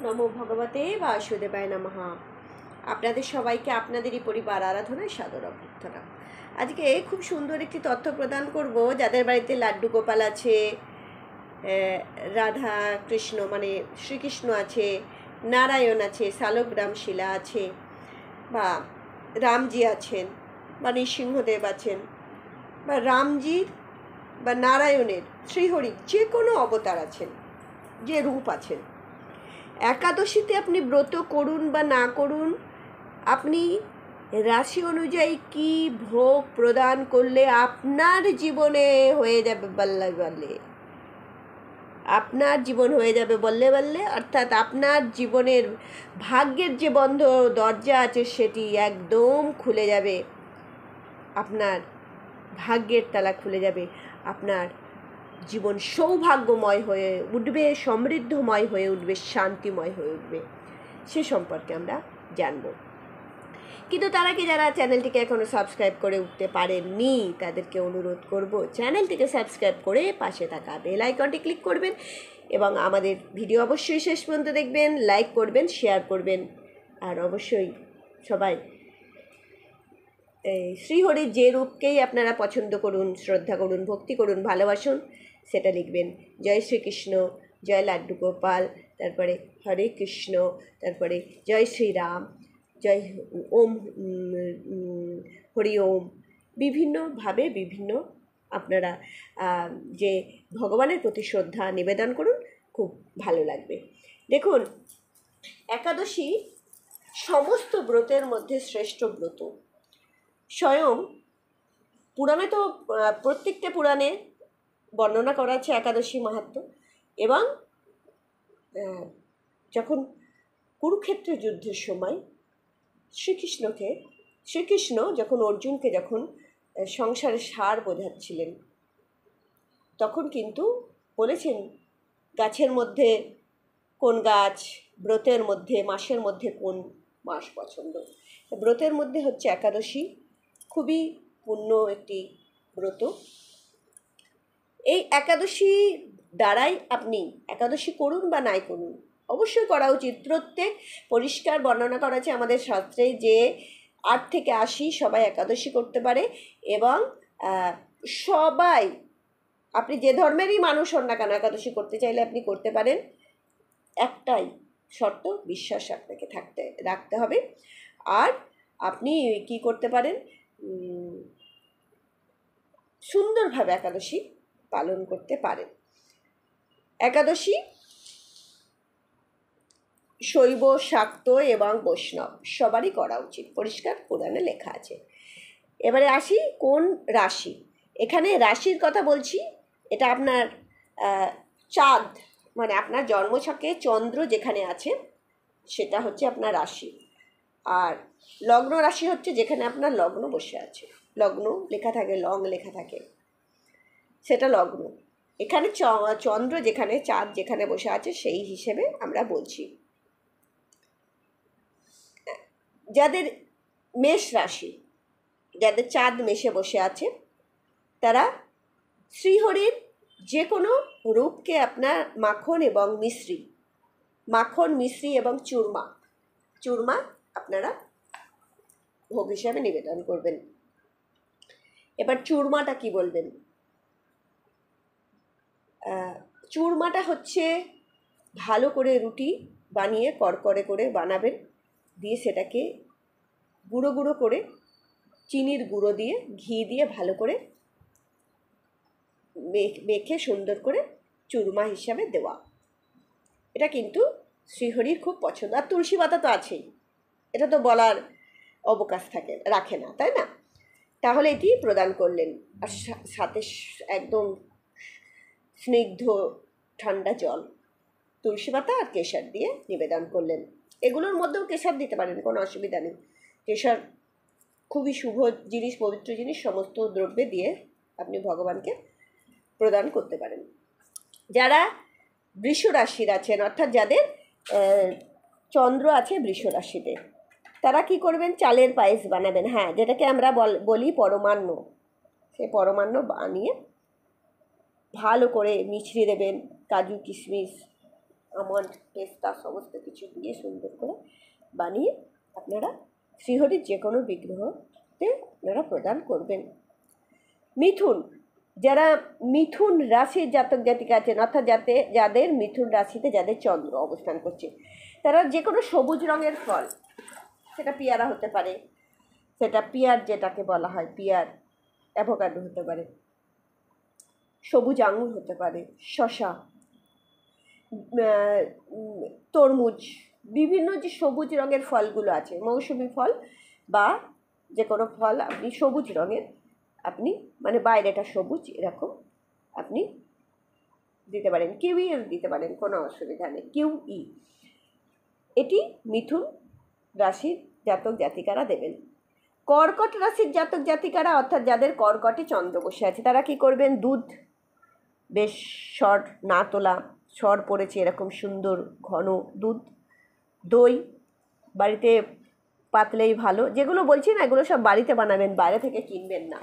নমো ভগবতে বাসুদেবায় নমঃ। আপনাদের সবাইকে আপনাদেরই পরিবার আরাধনায় সাদর অভ্যর্থনা। আজকে খুব সুন্দর একটি তথ্য প্রদান করব। যাদের বাড়িতে লাড্ডু গোপাল আছে, রাধা কৃষ্ণ মানে শ্রীকৃষ্ণ আছে, নারায়ণ আছে, শালগ্রাম শিলা আছে, বা রামজি আছেন, বা নৃসিংহদেব আছেন, বা রামজির বা নারায়ণের শ্রীহরির যে কোনো অবতার আছেন, যে রূপ আছেন, একাদশীতে আপনি ব্রত করুন বা না করুন, আপনি রাশি অনুযায়ী কি ভোগ প্রদান করলে আপনার জীবনে হয়ে যাবে বল্লে বল্লে, আপনার জীবন হয়ে যাবে বল্লে বল্লে, অর্থাৎ আপনার জীবনের ভাগ্যের যে বন্ধ দরজা আছে সেটি একদম খুলে যাবে, আপনার ভাগ্যের তালা খুলে যাবে, আপনার জীবন সৌভাগ্যময় হয়ে উঠবে, সমৃদ্ধময় হয়ে উঠবে, শান্তিময় হয়ে উঠবে। সে সম্পর্কে আমরা জানব। কিন্তু তার আগে যারা চ্যানেলটিকে এখনও সাবস্ক্রাইব করে উঠতে পারেননি তাদেরকে অনুরোধ করব, চ্যানেলটিকে সাবস্ক্রাইব করে পাশে থাকা বেল আইকনটি ক্লিক করবেন এবং আমাদের ভিডিও অবশ্যই শেষ পর্যন্ত দেখবেন, লাইক করবেন, শেয়ার করবেন, আর অবশ্যই সবাই শ্রীহরির যে রূপকেই আপনারা পছন্দ করুন, শ্রদ্ধা করুন, ভক্তি করুন, ভালোবাসুন, সেটা লিখবেন। জয় শ্রীকৃষ্ণ, জয় লাড্ডু গোপাল, তারপরে হরে কৃষ্ণ, তারপরে জয় শ্রীরাম, জয় ওম, হরি ওম, বিভিন্নভাবে বিভিন্ন আপনারা যে ভগবানের প্রতি শ্রদ্ধা নিবেদন করুন, খুব ভালো লাগবে। দেখুন, একাদশী সমস্ত ব্রতের মধ্যে শ্রেষ্ঠ ব্রত। স্বয়ং পুরাণে তো প্রত্যেকটা পুরাণে বর্ণনা করা আছে একাদশী মাহাত্ম্য। এবং যখন কুরুক্ষেত্র যুদ্ধের সময় শ্রীকৃষ্ণ যখন অর্জুনকে যখন সংসারের সার বোঝাচ্ছিলেন, তখন কিন্তু বলেছেন গাছের মধ্যে কোন গাছ, ব্রতের মধ্যে, মাসের মধ্যে কোন মাস পছন্দ। ব্রতের মধ্যে হচ্ছে একাদশী, খুবই পূর্ণ একটি ব্রত। এই একাদশী দ্বারাই আপনি একাদশী করুন বা নাই করুন, অবশ্যই করা উচিত। প্রত্যেক পরিষ্কার বর্ণনা করা আছে আমাদের শাস্ত্রে যে 8 থেকে 80 সবাই একাদশী করতে পারে। এবং সবাই, আপনি যে ধর্মেরই মানুষ হন না কেন, একাদশী করতে চাইলে আপনি করতে পারেন। একটাই শর্ত, বিশ্বাস আপনাকে রাখতে হবে। আর আপনি কি করতে পারেন, সুন্দরভাবে একাদশী পালন করতে পারেন। একাদশী শৈব, শাক্ত এবং বৈষ্ণব সবারই করা উচিত, পরিষ্কার পুরাণে লেখা আছে। এবারে আসি কোন রাশি। এখানে রাশির কথা বলছি, এটা আপনার চাঁদ মানে আপনার জন্মছকে চন্দ্র যেখানে আছে সেটা হচ্ছে আপনার রাশি। আর লগ্ন রাশি হচ্ছে যেখানে আপনার লগ্ন বসে আছে, লগ্ন লেখা থাকে, লং লেখা থাকে, সেটা লগ্ন। এখানে চন্দ্র যেখানে, চাঁদ যেখানে বসে আছে সেই হিসেবে আমরা বলছি। যাদের মেষ রাশি, যাদের চাঁদ মেষে বসে আছে, তারা শ্রীহরির যে কোনো রূপকে আপনার মাখন এবং মিশ্রি, মাখন, মিশ্রি এবং চূর্মা আপনারা ভোগ হিসাবে নিবেদন করবেন। এবার চূর্মাটা কি বলবেন? চূর্মাটা হচ্ছে ভালো করে রুটি বানিয়ে করকরে করে বানাবেন, দিয়ে সেটাকে গুঁড়ো গুঁড়ো করে চিনির গুঁড়ো দিয়ে, ঘি দিয়ে ভালো করে মেখে সুন্দর করে চূর্মা হিসাবে দেওয়া। এটা কিন্তু শ্রীহরির খুব পছন্দ। আর তুলসী পাতা তো আছেই, এটা তো বলার অবকাশ রাখে না, তাই না? তাহলে এটি প্রদান করলেন, আর সাথে একদম স্নিগ্ধ ঠান্ডা জল, তুলসী পাতা আর কেশর দিয়ে নিবেদন করলেন। এগুলোর মধ্যেও কেশর দিতে পারেন, কোনো অসুবিধা নেই। কেশর খুবই শুভ জিনিস, পবিত্র জিনিস, সমস্ত দ্রব্যে দিয়ে আপনি ভগবানকে প্রদান করতে পারেন। যারা বৃষ রাশির আছেন, অর্থাৎ যাদের চন্দ্র আছে বৃষ রাশিতে, তারা কি করবেন? চালের পায়েস বানাবেন। হ্যাঁ, যেটাকে আমরা বলি পরমান্ন। সেই পরমান্ন বানিয়ে ভালো করে মিছড়ে দেবেন, কাজু কিশমিশ আমন্ড, পেস্তা সমস্ত কিছু দিয়ে সুন্দর করে বানিয়ে আপনারা শ্রীহরির যে কোনো বিগ্রহতে আপনারা প্রদান করবেন। মিথুন, যারা মিথুন রাশির জাতক জাতিকা আছেন, অর্থাৎ যাদের মিথুন রাশিতে যাদের চন্দ্র অবস্থান করছে, তারা যে কোনো সবুজ রঙের ফল, সেটা পেয়ারা হতে পারে, সেটা পিয়ার যেটাকে বলা হয় পিয়ার, অ্যাভোকাডো হতে পারে, সবুজ আঙুর হতে পারে, শশা, তরমুজ, বিভিন্ন যে সবুজ রঙের ফলগুলো আছে, মৌসুমি ফল বা যে কোনো ফল আপনি সবুজ রঙের, আপনি মানে বাইরেটা সবুজ এরকম আপনি দিতে পারেন। কিউইও দিতে পারেন, কোনো অসুবিধা নেই। কিউই এটি মিথুন রাশির জাতক জাতিকারা দেবেন। কর্কট রাশির জাতক জাতিকারা, অর্থাৎ যাদের কর্কটে চন্দ্র বসে আছে, তারা কি করবেন? দুধ বেশ সর না তোলা, সর পড়েছে এরকম সুন্দর ঘন দুধ, দই বাড়িতে পাতলেই ভালো। যেগুলো বলছি না, এগুলো সব বাড়িতে বানাবেন, বাইরে থেকে কিনবেন না।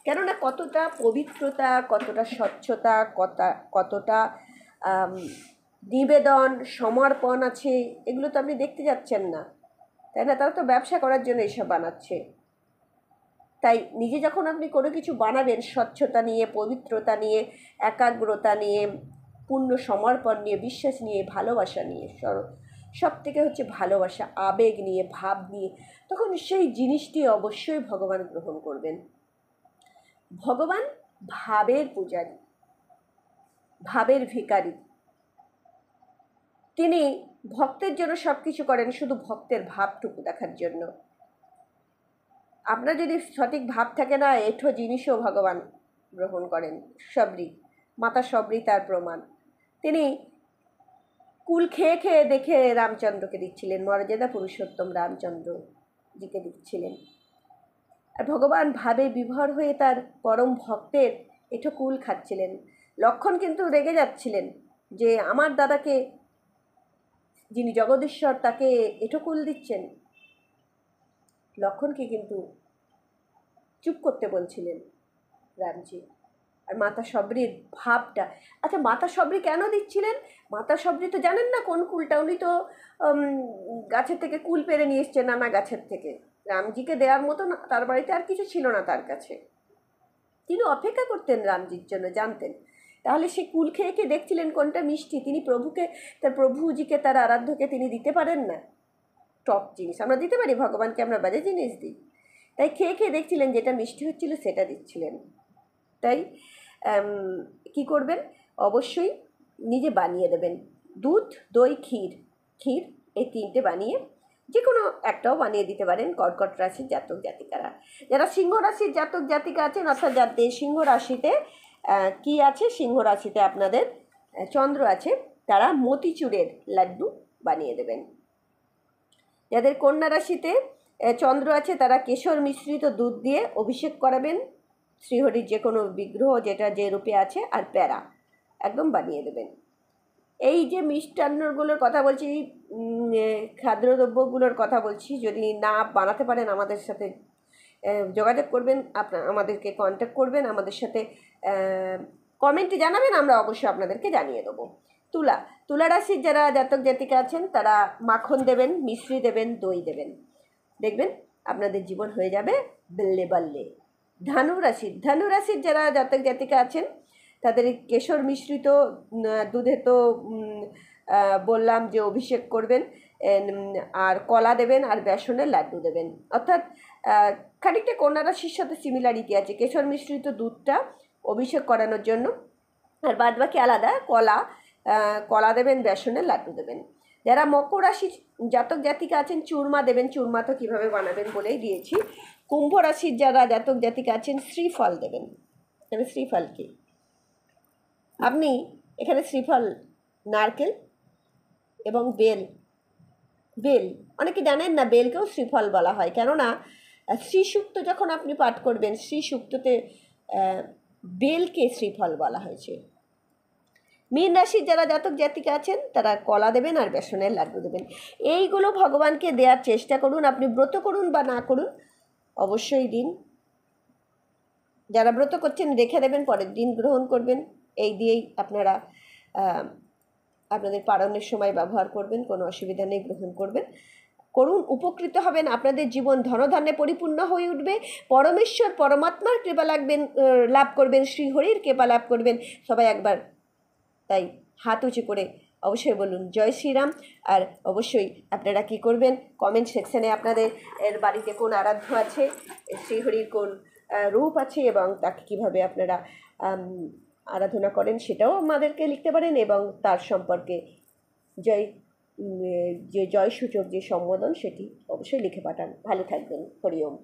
কেননা কতটা পবিত্রতা, কতটা স্বচ্ছতা, কতটা নিবেদন, সমর্পণ আছে, এগুলো তো আপনি দেখতে যাচ্ছেন না, তাই না? তারা তো ব্যবসা করার জন্য এইসব বানাচ্ছে। তাই নিজে যখন আপনি কোনো কিছু বানাবেন, স্বচ্ছতা নিয়ে, পবিত্রতা নিয়ে, একাগ্রতা নিয়ে, পূর্ণ সমর্পণ নিয়ে, বিশ্বাস নিয়ে, ভালোবাসা নিয়ে, সব থেকে হচ্ছে ভালোবাসা, আবেগ নিয়ে, ভাব নিয়ে, তখন সেই জিনিসটি অবশ্যই ভগবান গ্রহণ করবেন। ভগবান ভাবের পূজারী, ভাবের ভিখারি। তিনি ভক্তের জন্য সব কিছু করেন, শুধু ভক্তের ভাবটুকু দেখার জন্য। আপনার যদি সঠিক ভাব থাকে না, এঠো জিনিসও ভগবান গ্রহণ করেন। সবরি, মাতা সবরি তার প্রমাণ। তিনি কুল খেয়ে খেয়ে দেখে রামচন্দ্রকে দিচ্ছিলেন, মর্যাদা পুরুষোত্তম রামচন্দ্রজিকে দিচ্ছিলেন। আর ভগবান ভাবে বিভোর হয়ে তার পরম ভক্তের এঠো কুল খাচ্ছিলেন। লক্ষ্মণ কিন্তু রেগে যাচ্ছিলেন যে আমার দাদাকে, যিনি জগদীশ্বর, তাকে এঠো কুল দিচ্ছেন। লক্ষ্মণকে কিন্তু চুপ করতে বলছিলেন রামজি। আর মাতা সবরির ভাবটা, আচ্ছা মাতা সবরি কেন দিচ্ছিলেন? মাতা সবরি তো জানেন না কোন কুলটা, উনি তো গাছের থেকে কুল পেরে নিয়ে এসছেন, নানা গাছের থেকে। রামজিকে দেওয়ার মতো তার বাড়িতে আর কিছু ছিল না তার কাছে। তিনি অপেক্ষা করতেন রামজির জন্য, জানতেন। তাহলে সে কুল খেয়ে খেয়ে দেখছিলেন কোনটা মিষ্টি। তিনি প্রভুকে, তার প্রভুজিকে, তার আরাধ্যকে তিনি দিতে পারেন না টক জিনিস। আমরা দিতে পারি, ভগবানকে আমরা বাজে জিনিস দিই। তাই খেয়ে খেয়ে দেখছিলেন, যেটা মিষ্টি হচ্ছিল সেটা দিচ্ছিলেন। তাই কি করবেন? অবশ্যই নিজে বানিয়ে দেবেন। দুধ, দই, ক্ষীর এই তিনটে বানিয়ে, যে কোনো একটাও বানিয়ে দিতে পারেন কর্কট রাশির জাতক জাতিকারা। যারা সিংহ রাশির জাতক জাতিকা আছেন, অর্থাৎ যাদের সিংহ রাশিতে কি আছে, সিংহ রাশিতে আপনাদের চন্দ্র আছে, তারা মতিচুরের লাড্ডু বানিয়ে দেবেন। যাদের কন্যা রাশিতে চন্দ্র আছে, তারা কেশর মিশ্রিত দুধ দিয়ে অভিষেক করাবেন শ্রীহরির যে কোনো বিগ্রহ, যেটা যে রূপে আছে, আর প্যারা একদম বানিয়ে দেবেন। এই যে মিষ্টান্নগুলোর কথা বলছি, খাদ্যদ্রব্যগুলোর কথা বলছি, যদি না বানাতে পারেন আমাদের সাথে যোগাযোগ করবেন, আমাদেরকে কন্ট্যাক্ট করবেন, আমাদের সাথে কমেন্টে জানাবেন, আমরা অবশ্যই আপনাদেরকে জানিয়ে দেবো। তুলা রাশির যারা জাতক জাতিকা আছেন, তারা মাখন দেবেন, মিশ্রি দেবেন, দই দেবেন, দেখবেন আপনাদের জীবন হয়ে যাবে বল্লে বল্লে। ধনু রাশির যারা জাতক জাতিকা আছেন, তাদের কেশর মিশ্রিত দুধে তো বললাম যে অভিষেক করবেন, আর কলা দেবেন, আর বেসনের লাড্ডু দেবেন। অর্থাৎ খানিকটা কন্যা রাশির সাথে সিমিলারিটি আছে, কেশর মিশ্রিত দুধটা অভিষেক করানোর জন্য, আর বাদ বাকি আলাদা। কলা দেবেন, বেসনের লাড্ডু দেবেন। যারা মকর রাশির জাতক জাতিকা আছেন, চুরমা দেবেন। চুরমা তো কীভাবে বানাবেন বলেই দিয়েছি। কুম্ভ রাশির যারা জাতক জাতিকা আছেন, শ্রীফল দেবেন। তবে শ্রীফল কি, আপনি এখানে শ্রীফল, নারকেল এবং বেল, অনেকে জানেন না, বেলকেও শ্রীফল বলা হয়। কেননা শ্রীসূক্ত যখন আপনি পাঠ করবেন, শ্রীসূক্ততে বেলকে শ্রীফল বলা হয়েছে। মীন রাশির যারা জাতক জাতিকা আছেন, তারা কলা দেবেন আর বেসনের লাড্ডু দেবেন। এইগুলো ভগবানকে দেওয়ার চেষ্টা করুন। আপনি ব্রত করুন বা না করুন, অবশ্যই দিন। যারা ব্রত করছেন রেখে দেবেন, পরের দিন গ্রহণ করবেন। এই দিয়েই আপনারা আপনাদের পালনের সময় ব্যবহার করবেন, কোনো অসুবিধা নেই, গ্রহণ করুন, উপকৃত হবেন। আপনাদের জীবন ধনধান্যে পরিপূর্ণ হয়ে উঠবে। পরমেশ্বর পরমাত্মার কৃপা লাভ করবেন, শ্রীহরির কৃপা লাভ করবেন। সবাই একবার তাই হাত উঁচু করে অবশ্যই বলুন জয় শ্রীরাম। আর অবশ্যই আপনারা কি করবেন, কমেন্ট সেকশানে আপনাদের বাড়িতে কোন আরাধ্য আছে, শ্রীহরির কোন রূপ আছে এবং তাকে কীভাবে আপনারা আরাধনা করেন সেটাও আমাদেরকে লিখতে পারেন, এবং তার সম্পর্কে যে জয়সূচক যে সম্বোধন সেটি অবশ্যই লিখে পাঠান। ভালো থাকবেন। হরি ওম।